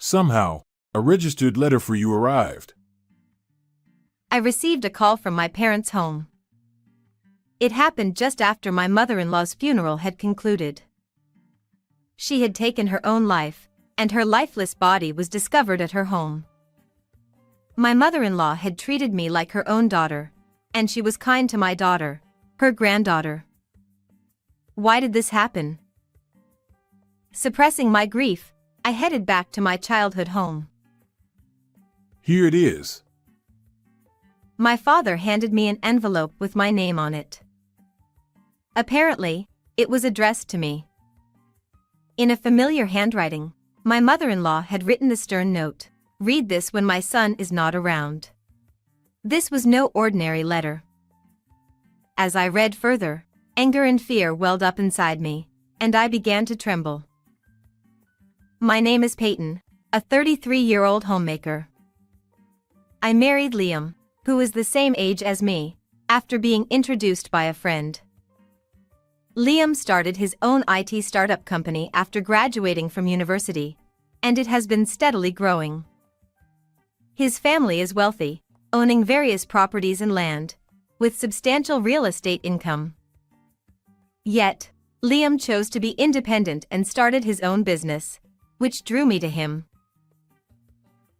Somehow, a registered letter for you arrived. I received a call from my parents' home. It happened just after my mother-in-law's funeral had concluded. She had taken her own life, and her lifeless body was discovered at her home. My mother-in-law had treated me like her own daughter, and she was kind to my daughter, her granddaughter. Why did this happen? Suppressing my grief, I headed back to my childhood home. Here it is. My father handed me an envelope with my name on it. Apparently, it was addressed to me. In a familiar handwriting, my mother-in-law had written the stern note, "Read this when my son is not around." This was no ordinary letter. As I read further, anger and fear welled up inside me, and I began to tremble. My name is Peyton, a 33-year-old homemaker. I married Liam, who is the same age as me, after being introduced by a friend. Liam started his own IT startup company after graduating from university, and it has been steadily growing. His family is wealthy, owning various properties and land, with substantial real estate income. Yet, Liam chose to be independent and started his own business, which drew me to him.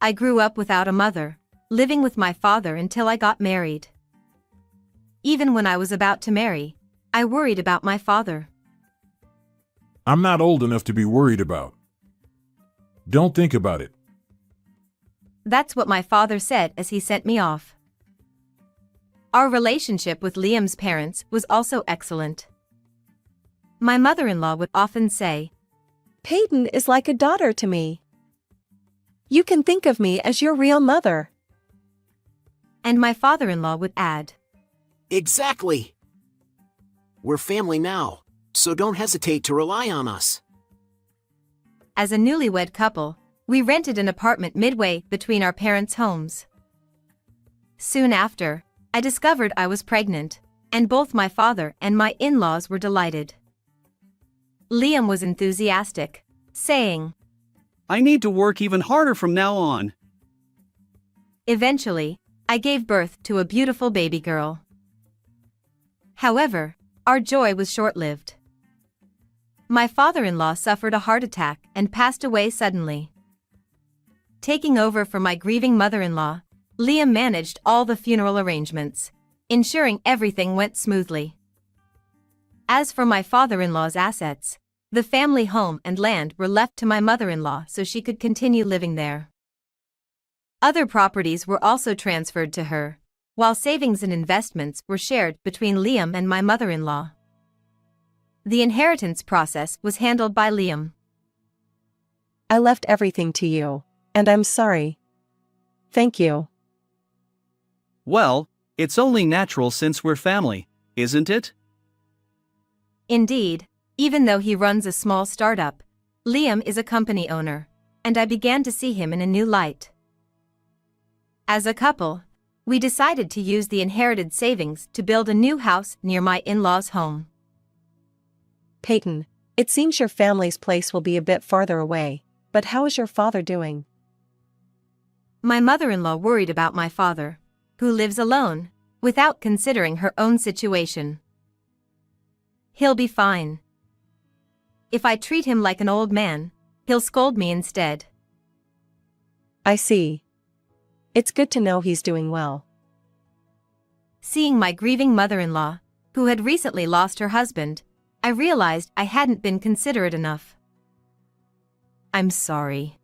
I grew up without a mother, living with my father until I got married. Even when I was about to marry, I worried about my father. I'm not old enough to be worried about. Don't think about it. That's what my father said as he sent me off. Our relationship with Liam's parents was also excellent. My mother-in-law would often say, "Peyton is like a daughter to me. You can think of me as your real mother." And my father-in-law would add, Exactly. We're family now, so don't hesitate to rely on us. As a newlywed couple, we rented an apartment midway between our parents' homes. Soon after, I discovered I was pregnant, and both my father and my in-laws were delighted. Liam was enthusiastic, saying, "I need to work even harder from now on." Eventually, I gave birth to a beautiful baby girl. However, our joy was short-lived. My father-in-law suffered a heart attack and passed away suddenly. Taking over for my grieving mother-in-law, Liam managed all the funeral arrangements, ensuring everything went smoothly. As for my father-in-law's assets, the family home and land were left to my mother-in-law so she could continue living there. Other properties were also transferred to her, while savings and investments were shared between Liam and my mother-in-law. The inheritance process was handled by Liam. "I left everything to you, and I'm sorry. Thank you." Well, it's only natural since we're family, isn't it? Indeed, even though he runs a small startup, Liam is a company owner, and I began to see him in a new light. As a couple, we decided to use the inherited savings to build a new house near my in-laws' home. "Peyton, it seems your family's place will be a bit farther away, but how is your father doing?" My mother-in-law worried about my father, who lives alone, without considering her own situation. "He'll be fine. If I treat him like an old man, he'll scold me instead." "I see. It's good to know he's doing well." Seeing my grieving mother-in-law, who had recently lost her husband, I realized I hadn't been considerate enough. "I'm sorry.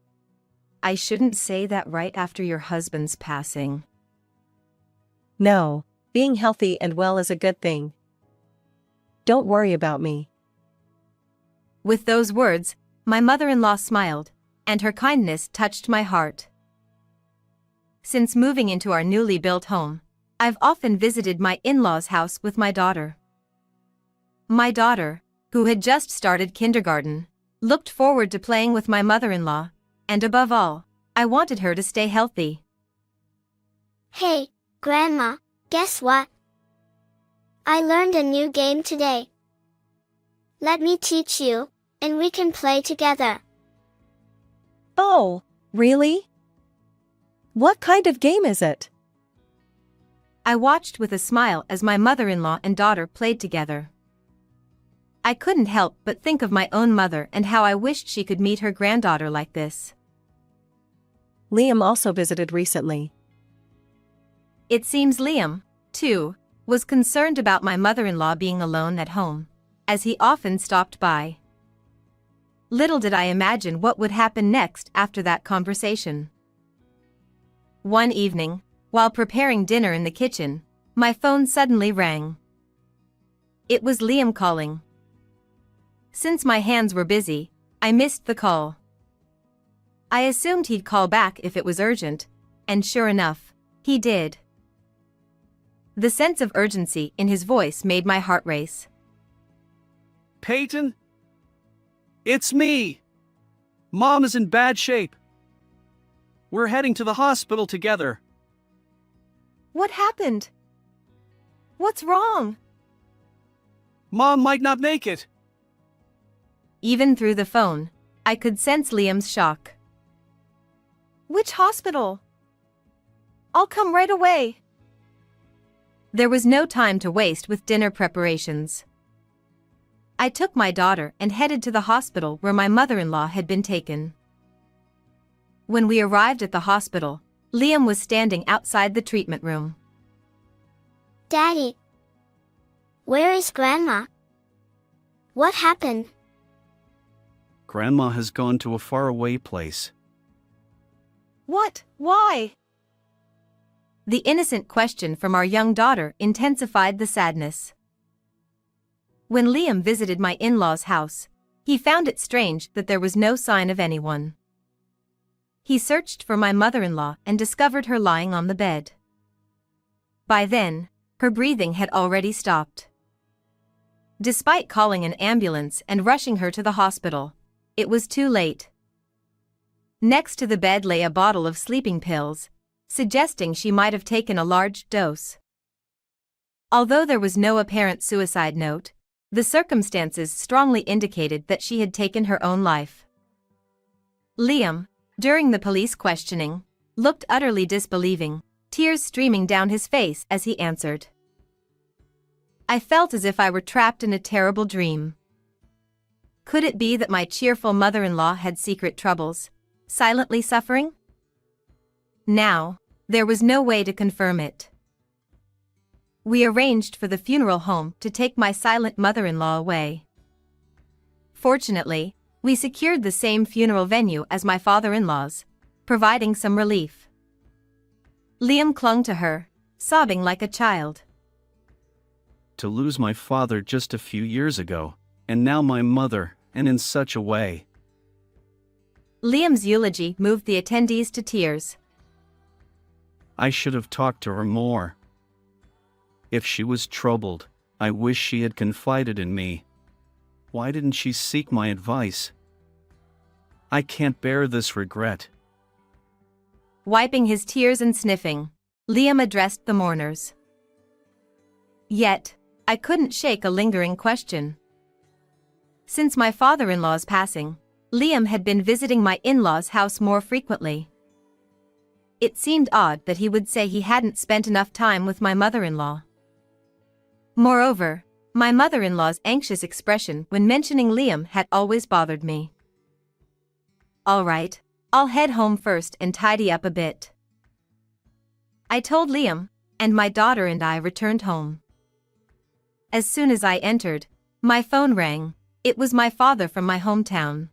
I shouldn't say that right after your husband's passing." "No, being healthy and well is a good thing. Don't worry about me." With those words, my mother-in-law smiled, and her kindness touched my heart. Since moving into our newly built home, I've often visited my in-laws' house with my daughter. My daughter, who had just started kindergarten, looked forward to playing with my mother-in-law, and above all, I wanted her to stay healthy. Hey, Grandma, guess what? I learned a new game today. Let me teach you, and we can play together. "Oh, Really? What kind of game is it? I watched with a smile as my mother-in-law and daughter played together. I couldn't help but think of my own mother and how I wished she could meet her granddaughter like this. Liam also visited recently. It seems Liam, too, was concerned about my mother-in-law being alone at home, as he often stopped by. Little did I imagine what would happen next after that conversation. One evening, while preparing dinner in the kitchen, my phone suddenly rang. It was Liam calling. Since my hands were busy, I missed the call. I assumed he'd call back if it was urgent, and sure enough, he did. The sense of urgency in his voice made my heart race. Peyton? It's me! Mom is in bad shape. We're heading to the hospital together. What happened? What's wrong? Mom might not make it. Even through the phone, I could sense Liam's shock. Which hospital? I'll come right away. There was no time to waste with dinner preparations. I took my daughter and headed to the hospital where my mother-in-law had been taken. When we arrived at the hospital, Liam was standing outside the treatment room. Daddy. Where is Grandma? What happened? Grandma has gone to a faraway place. What? Why? The innocent question from our young daughter intensified the sadness. When Liam visited my in-laws' house, he found it strange that there was no sign of anyone. He searched for my mother-in-law and discovered her lying on the bed. By then, her breathing had already stopped. Despite calling an ambulance and rushing her to the hospital, it was too late. Next to the bed lay a bottle of sleeping pills, suggesting she might have taken a large dose. Although there was no apparent suicide note, the circumstances strongly indicated that she had taken her own life. Liam, during the police questioning, looked utterly disbelieving, tears streaming down his face as he answered. I felt as if I were trapped in a terrible dream. Could it be that my cheerful mother-in-law had secret troubles, silently suffering? Now, there was no way to confirm it. We arranged for the funeral home to take my silent mother-in-law away. Fortunately, we secured the same funeral venue as my father-in-law's, providing some relief. Liam clung to her, sobbing like a child. To lose my father just a few years ago, and now my mother, and in such a way. Liam's eulogy moved the attendees to tears. I should have talked to her more. If she was troubled, I wish she had confided in me. Why didn't she seek my advice? I can't bear this regret. Wiping his tears and sniffing, Liam addressed the mourners. Yet, I couldn't shake a lingering question. Since my father-in-law's passing, Liam had been visiting my in-laws' house more frequently. It seemed odd that he would say he hadn't spent enough time with my mother-in-law. Moreover, my mother-in-law's anxious expression when mentioning Liam had always bothered me. All right, I'll head home first and tidy up a bit. I told Liam, and my daughter and I returned home. As soon as I entered, my phone rang. It was my father from my hometown.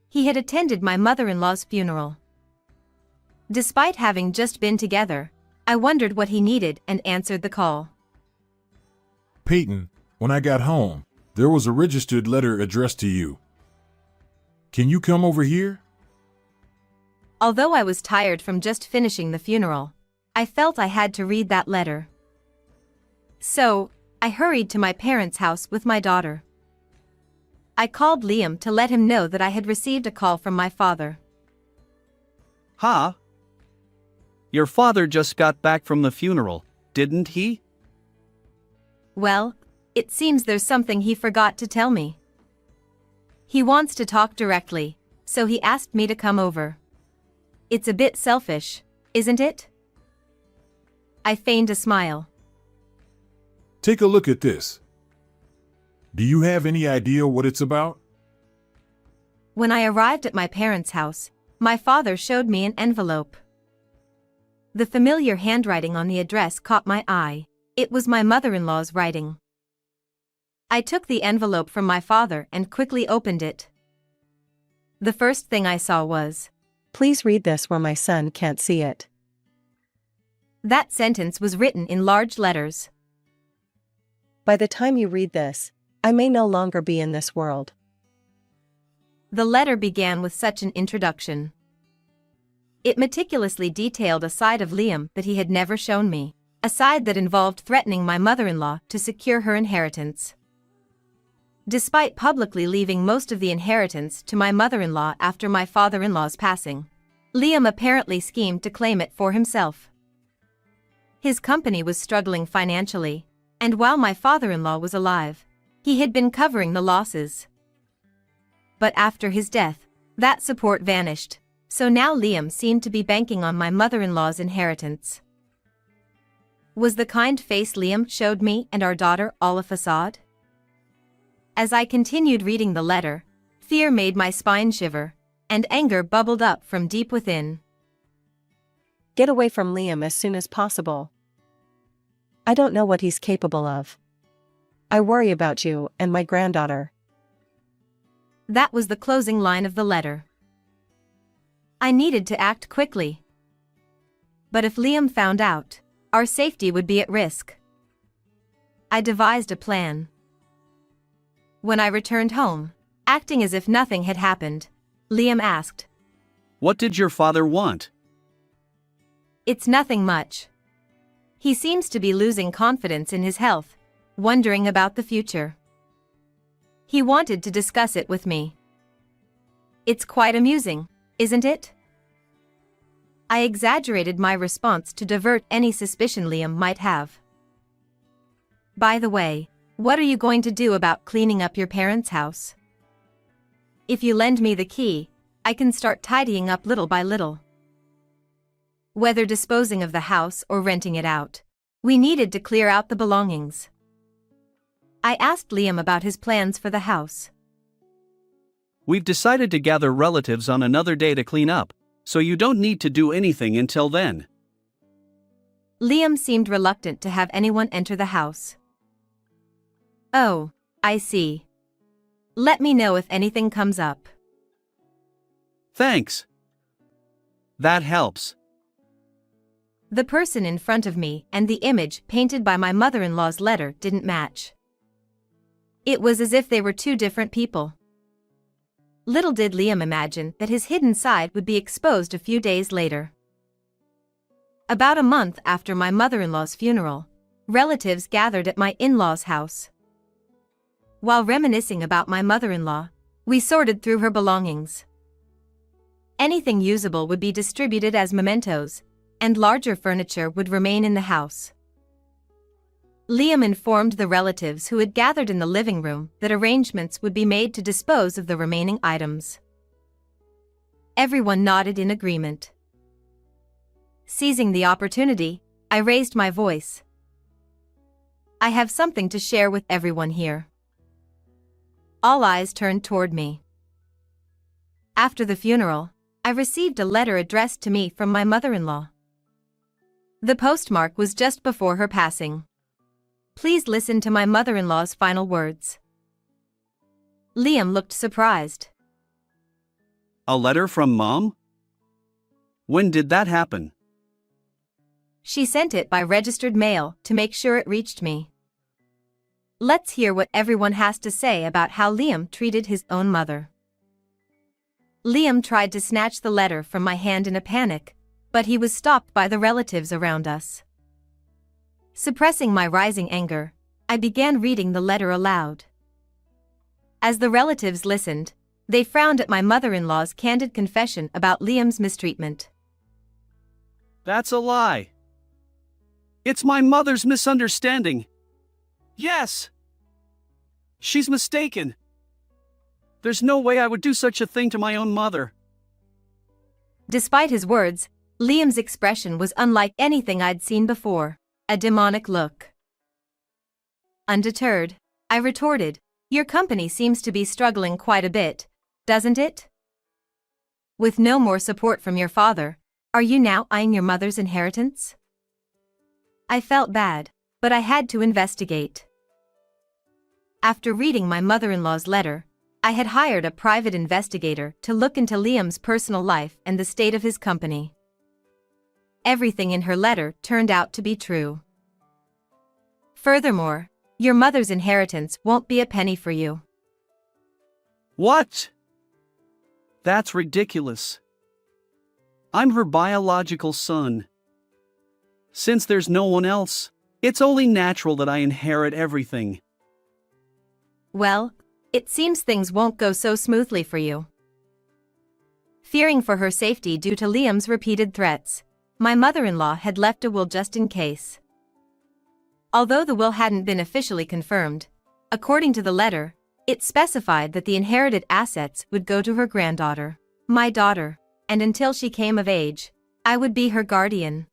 He had attended my mother-in-law's funeral. Despite having just been together, I wondered what he needed and answered the call. Peyton, when I got home, there was a registered letter addressed to you. Can you come over here? Although I was tired from just finishing the funeral, I felt I had to read that letter. So, I hurried to my parents' house with my daughter. I called Liam to let him know that I had received a call from my father. Huh? Your father just got back from the funeral, didn't he? Well, it seems there's something he forgot to tell me. He wants to talk directly, so he asked me to come over. It's a bit selfish, isn't it? I feigned a smile. Take a look at this. Do you have any idea what it's about? When I arrived at my parents' house, my father showed me an envelope. The familiar handwriting on the address caught my eye. It was my mother-in-law's writing. I took the envelope from my father and quickly opened it. The first thing I saw was, Please read this where my son can't see it. that sentence was written in large letters. By the time you read this, I may no longer be in this world. The letter began with such an introduction. It meticulously detailed a side of Liam that he had never shown me, a side that involved threatening my mother-in-law to secure her inheritance. Despite publicly leaving most of the inheritance to my mother-in-law after my father-in-law's passing, Liam apparently schemed to claim it for himself. His company was struggling financially, and while my father-in-law was alive, he had been covering the losses. But after his death, that support vanished, so now Liam seemed to be banking on my mother-in-law's inheritance. Was the kind face Liam showed me and our daughter all a facade? As I continued reading the letter, fear made my spine shiver, and anger bubbled up from deep within. Get away from Liam as soon as possible. I don't know what he's capable of. I worry about you and my granddaughter. That was the closing line of the letter. I needed to act quickly. But if Liam found out, our safety would be at risk. I devised a plan. When I returned home, acting as if nothing had happened, Liam asked, What did your father want? It's nothing much. He seems to be losing confidence in his health, wondering about the future. He wanted to discuss it with me. It's quite amusing, isn't it? I exaggerated my response to divert any suspicion Liam might have. By the way, what are you going to do about cleaning up your parents' house? If you lend me the key, I can start tidying up little by little. Whether disposing of the house or renting it out, we needed to clear out the belongings. I asked Liam about his plans for the house. We've decided to gather relatives on another day to clean up, so you don't need to do anything until then. Liam seemed reluctant to have anyone enter the house. Oh, I see. Let me know if anything comes up. Thanks. That helps. The person in front of me and the image painted by my mother-in-law's letter didn't match. It was as if they were two different people. Little did Liam imagine that his hidden side would be exposed a few days later. About a month after my mother-in-law's funeral, relatives gathered at my in-laws' house. While reminiscing about my mother-in-law, we sorted through her belongings. Anything usable would be distributed as mementos, and larger furniture would remain in the house. Liam informed the relatives who had gathered in the living room that arrangements would be made to dispose of the remaining items. Everyone nodded in agreement. Seizing the opportunity, I raised my voice. I have something to share with everyone here. All eyes turned toward me. After the funeral, I received a letter addressed to me from my mother-in-law. The postmark was just before her passing. Please listen to my mother-in-law's final words. Liam looked surprised. A letter from Mom? When did that happen? She sent it by registered mail to make sure it reached me. Let's hear what everyone has to say about how Liam treated his own mother. Liam tried to snatch the letter from my hand in a panic, but he was stopped by the relatives around us. Suppressing my rising anger, I began reading the letter aloud. As the relatives listened, they frowned at my mother-in-law's candid confession about Liam's mistreatment. That's a lie. It's my mother's misunderstanding. Yes! She's mistaken. There's no way I would do such a thing to my own mother. Despite his words, Liam's expression was unlike anything I'd seen before, a demonic look. Undeterred, I retorted, "Your company seems to be struggling quite a bit, doesn't it? With no more support from your father, are you now eyeing your mother's inheritance?" I felt bad, but I had to investigate. After reading my mother-in-law's letter, I had hired a private investigator to look into Liam's personal life and the state of his company. Everything in her letter turned out to be true. Furthermore, your mother's inheritance won't be a penny for you. What? That's ridiculous. I'm her biological son. Since there's no one else, it's only natural that I inherit everything. Well, it seems things won't go so smoothly for you. Fearing for her safety due to Liam's repeated threats, my mother-in-law had left a will just in case. Although the will hadn't been officially confirmed, according to the letter, it specified that the inherited assets would go to her granddaughter, my daughter, and until she came of age, I would be her guardian.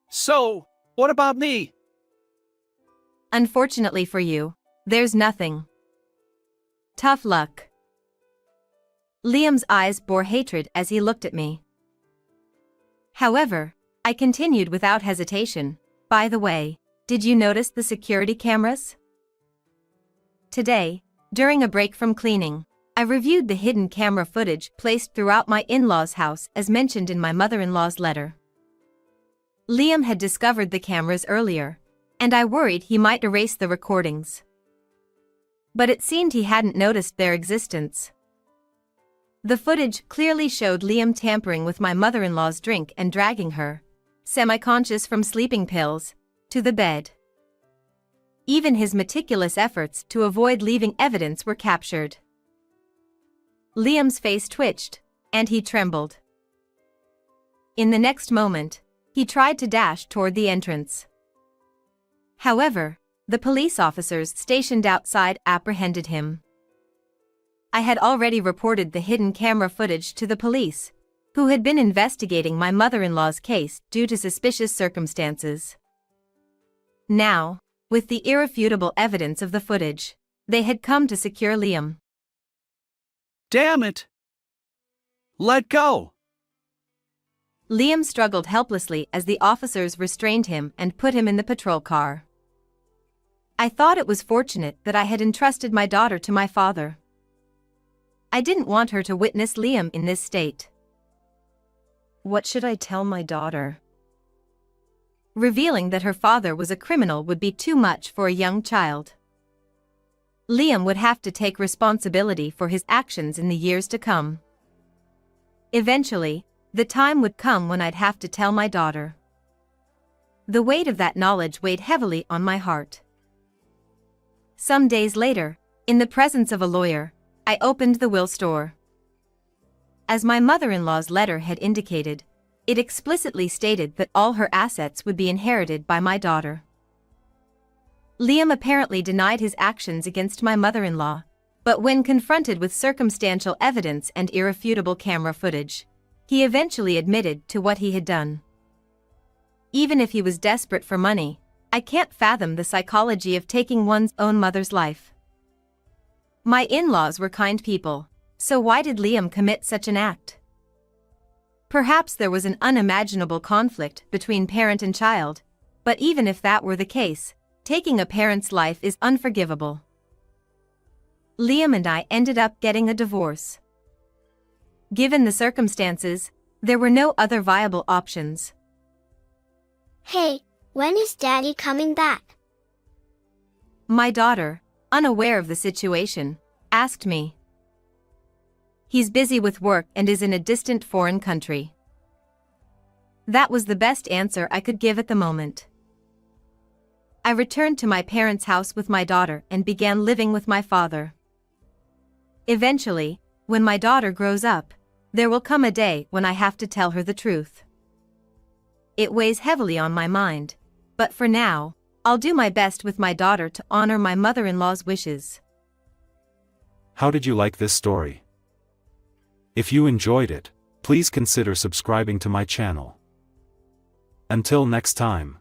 So, what about me? Unfortunately for you, there's nothing. Tough luck. Liam's eyes bore hatred as he looked at me. However, I continued without hesitation, "By the way, did you notice the security cameras? Today, during a break from cleaning, I reviewed the hidden camera footage placed throughout my in-laws' house as mentioned in my mother-in-law's letter. Liam had discovered the cameras earlier, and I worried he might erase the recordings. But it seemed he hadn't noticed their existence. The footage clearly showed Liam tampering with my mother-in-law's drink and dragging her, semi-conscious from sleeping pills, to the bed. Even his meticulous efforts to avoid leaving evidence were captured. Liam's face twitched, and he trembled. In the next moment, he tried to dash toward the entrance. However, the police officers stationed outside apprehended him. I had already reported the hidden camera footage to the police, who had been investigating my mother-in-law's case due to suspicious circumstances. Now, with the irrefutable evidence of the footage, they had come to secure Liam. Damn it! Let go! Liam struggled helplessly as the officers restrained him and put him in the patrol car. I thought it was fortunate that I had entrusted my daughter to my father. I didn't want her to witness Liam in this state. What should I tell my daughter? Revealing that her father was a criminal would be too much for a young child. Liam would have to take responsibility for his actions in the years to come. Eventually, the time would come when I'd have to tell my daughter. The weight of that knowledge weighed heavily on my heart. Some days later, in the presence of a lawyer, I opened the will store. As my mother-in-law's letter had indicated, it explicitly stated that all her assets would be inherited by my daughter. Liam apparently denied his actions against my mother-in-law, but when confronted with circumstantial evidence and irrefutable camera footage, he eventually admitted to what he had done. Even if he was desperate for money, I can't fathom the psychology of taking one's own mother's life. My in-laws were kind people, so why did Liam commit such an act? Perhaps there was an unimaginable conflict between parent and child, but even if that were the case, taking a parent's life is unforgivable. Liam and I ended up getting a divorce. Given the circumstances, there were no other viable options. Hey, when is Daddy coming back? My daughter, unaware of the situation, asked me. He's busy with work and is in a distant foreign country. That was the best answer I could give at the moment. I returned to my parents' house with my daughter and began living with my father. Eventually, when my daughter grows up, there will come a day when I have to tell her the truth. It weighs heavily on my mind, but for now, I'll do my best with my daughter to honor my mother-in-law's wishes. How did you like this story? If you enjoyed it, please consider subscribing to my channel. Until next time.